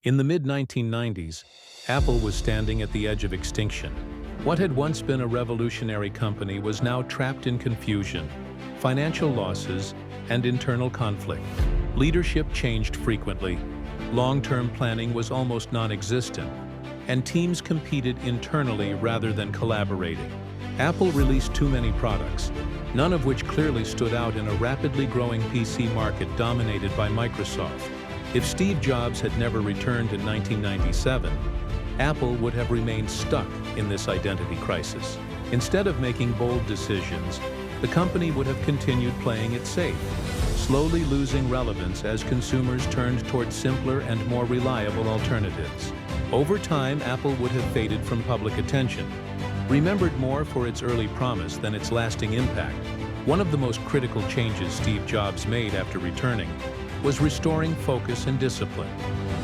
In the mid-1990s, Apple was standing at the edge of extinction. What had once been a revolutionary company was now trapped in confusion, financial losses, and internal conflict. Leadership changed frequently, long-term planning was almost non-existent, and teams competed internally rather than collaborating. Apple released too many products, none of which clearly stood out in a rapidly growing PC market dominated by Microsoft. If Steve Jobs had never returned in 1997, Apple would have remained stuck in this identity crisis. Instead of making bold decisions, the company would have continued playing it safe, slowly losing relevance as consumers turned toward simpler and more reliable alternatives. Over time, Apple would have faded from public attention, remembered more for its early promise than its lasting impact. One of the most critical changes Steve Jobs made after returning was restoring focus and discipline.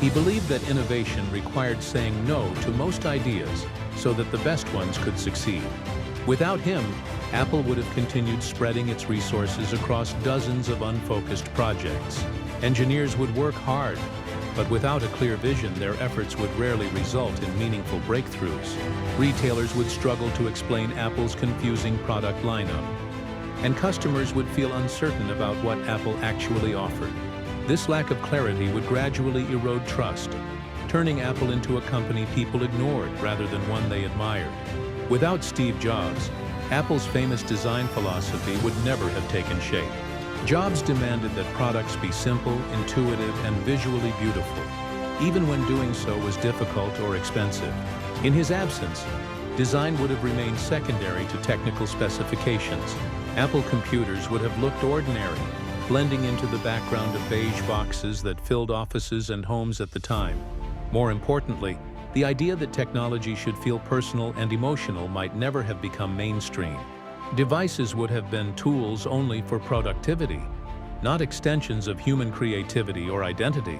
He believed that innovation required saying no to most ideas so that the best ones could succeed. Without him, Apple would have continued spreading its resources across dozens of unfocused projects. Engineers would work hard, but without a clear vision, their efforts would rarely result in meaningful breakthroughs. Retailers would struggle to explain Apple's confusing product lineup, and customers would feel uncertain about what Apple actually offered. This lack of clarity would gradually erode trust, turning Apple into a company people ignored rather than one they admired. Without Steve Jobs, Apple's famous design philosophy would never have taken shape. Jobs demanded that products be simple, intuitive, and visually beautiful, even when doing so was difficult or expensive. In his absence, design would have remained secondary to technical specifications. Apple computers would have looked ordinary, blending into the background of beige boxes that filled offices and homes at the time. More importantly, the idea that technology should feel personal and emotional might never have become mainstream. Devices would have been tools only for productivity, not extensions of human creativity or identity.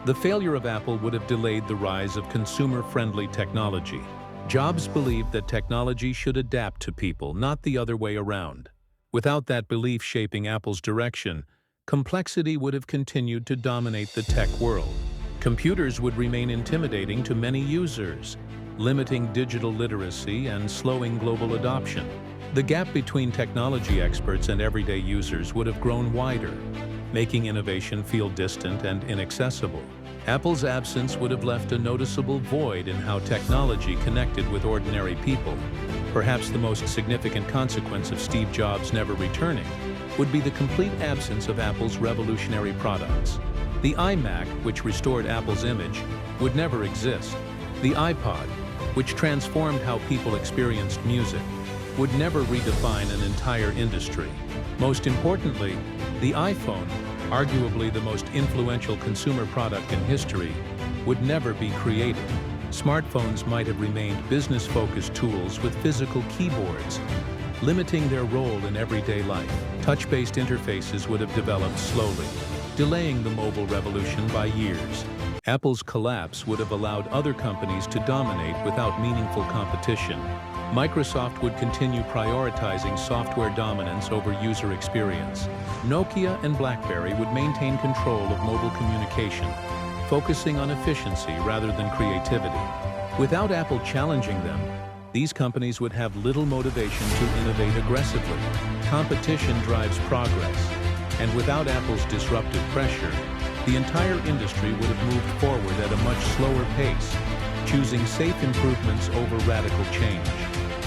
The failure of Apple would have delayed the rise of consumer-friendly technology. Jobs believed that technology should adapt to people, not the other way around. Without that belief shaping Apple's direction, complexity would have continued to dominate the tech world. Computers would remain intimidating to many users, limiting digital literacy and slowing global adoption. The gap between technology experts and everyday users would have grown wider, making innovation feel distant and inaccessible. Apple's absence would have left a noticeable void in how technology connected with ordinary people. Perhaps the most significant consequence of Steve Jobs never returning would be the complete absence of Apple's revolutionary products. The iMac, which restored Apple's image, would never exist. The iPod, which transformed how people experienced music, would never redefine an entire industry. Most importantly, the iPhone, arguably the most influential consumer product in history, would never be created. Smartphones might have remained business-focused tools with physical keyboards, limiting their role in everyday life. Touch-based interfaces would have developed slowly, delaying the mobile revolution by years. Apple's collapse would have allowed other companies to dominate without meaningful competition. Microsoft would continue prioritizing software dominance over user experience. Nokia and BlackBerry would maintain control of mobile communication, focusing on efficiency rather than creativity. Without Apple challenging them, these companies would have little motivation to innovate aggressively. Competition drives progress, and without Apple's disruptive pressure, the entire industry would have moved forward at a much slower pace, choosing safe improvements over radical change.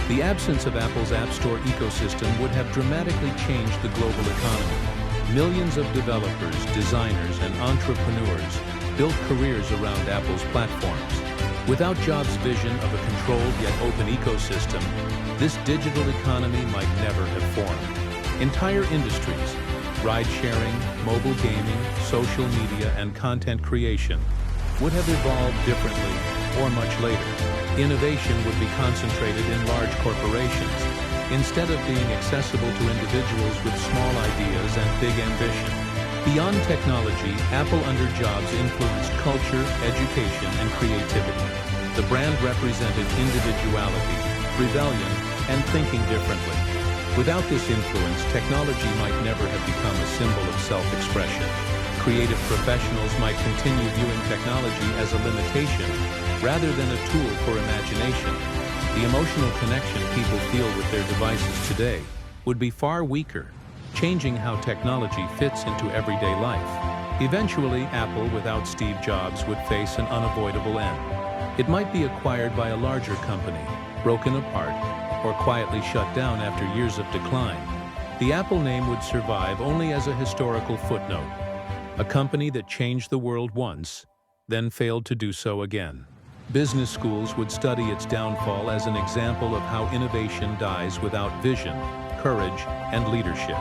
The absence of Apple's App Store ecosystem would have dramatically changed the global economy. Millions of developers, designers, and entrepreneurs built careers around Apple's platforms. Without Jobs' vision of a controlled yet open ecosystem, this digital economy might never have formed. Entire industries, ride-sharing, mobile gaming, social media, and content creation, would have evolved differently or much later. Innovation would be concentrated in large corporations, instead of being accessible to individuals with small ideas and big ambition. Beyond technology, Apple under Jobs influenced culture, education, and creativity. The brand represented individuality, rebellion, and thinking differently. Without this influence, technology might never have become a symbol of self-expression. Creative professionals might continue viewing technology as a limitation rather than a tool for imagination. The emotional connection people feel with their devices today would be far weaker, changing how technology fits into everyday life. Eventually, Apple without Steve Jobs would face an unavoidable end. It might be acquired by a larger company, broken apart, or quietly shut down after years of decline. The Apple name would survive only as a historical footnote, a company that changed the world once, then failed to do so again. Business schools would study its downfall as an example of how innovation dies without vision, courage, and leadership.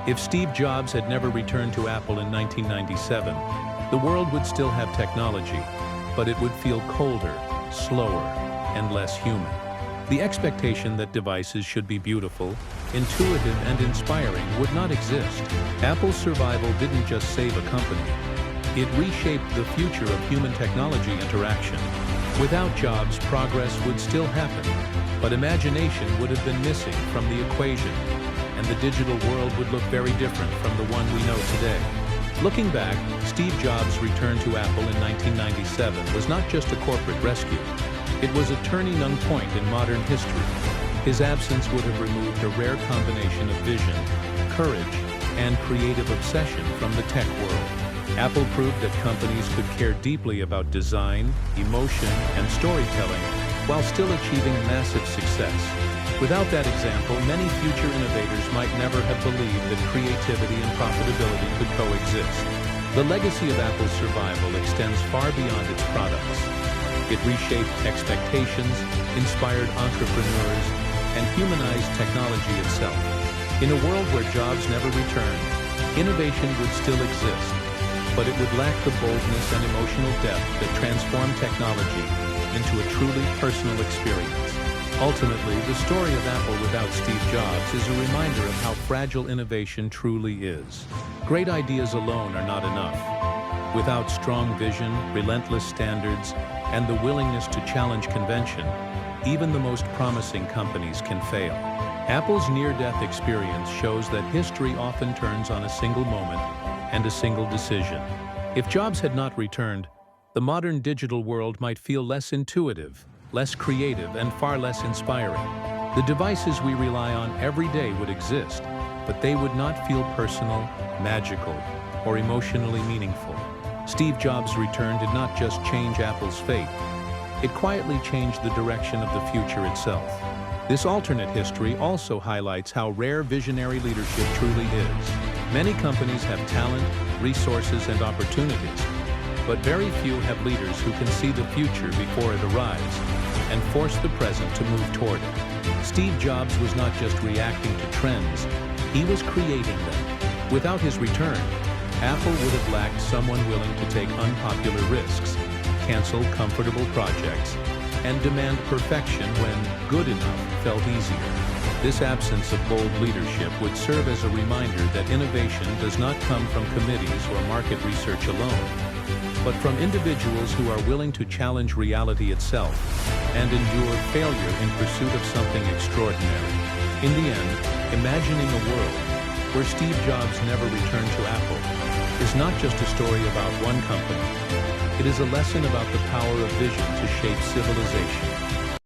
If Steve Jobs had never returned to Apple in 1997, the world would still have technology, but it would feel colder, slower, and less human. The expectation that devices should be beautiful, intuitive, and inspiring would not exist. Apple's survival didn't just save a company. It reshaped the future of human-technology interaction. Without Jobs, progress would still happen, but imagination would have been missing from the equation, and the digital world would look very different from the one we know today. Looking back, Steve Jobs' return to Apple in 1997 was not just a corporate rescue. It was a turning point in modern history. His absence would have removed a rare combination of vision, courage, and creative obsession from the tech world. Apple proved that companies could care deeply about design, emotion, and storytelling while still achieving massive success. Without that example, many future innovators might never have believed that creativity and profitability could coexist. The legacy of Apple's survival extends far beyond its products. It reshaped expectations, inspired entrepreneurs, and humanized technology itself. In a world where Jobs never returned, innovation would still exist, but it would lack the boldness and emotional depth that transformed technology into a truly personal experience. Ultimately, the story of Apple without Steve Jobs is a reminder of how fragile innovation truly is. Great ideas alone are not enough. Without strong vision, relentless standards, and the willingness to challenge convention, even the most promising companies can fail. Apple's near-death experience shows that history often turns on a single moment and a single decision. If Jobs had not returned, the modern digital world might feel less intuitive, less creative, and far less inspiring. The devices we rely on every day would exist, but they would not feel personal, magical, or emotionally meaningful. Steve Jobs' return did not just change Apple's fate, it quietly changed the direction of the future itself. This alternate history also highlights how rare visionary leadership truly is. Many companies have talent, resources, and opportunities, but very few have leaders who can see the future before it arrives and force the present to move toward it. Steve Jobs was not just reacting to trends, he was creating them. Without his return, Apple would have lacked someone willing to take unpopular risks, cancel comfortable projects, and demand perfection when good enough felt easier. This absence of bold leadership would serve as a reminder that innovation does not come from committees or market research alone, but from individuals who are willing to challenge reality itself and endure failure in pursuit of something extraordinary. In the end, imagining a world where Steve Jobs never returned to Apple is not just a story about one company. It is a lesson about the power of vision to shape civilization.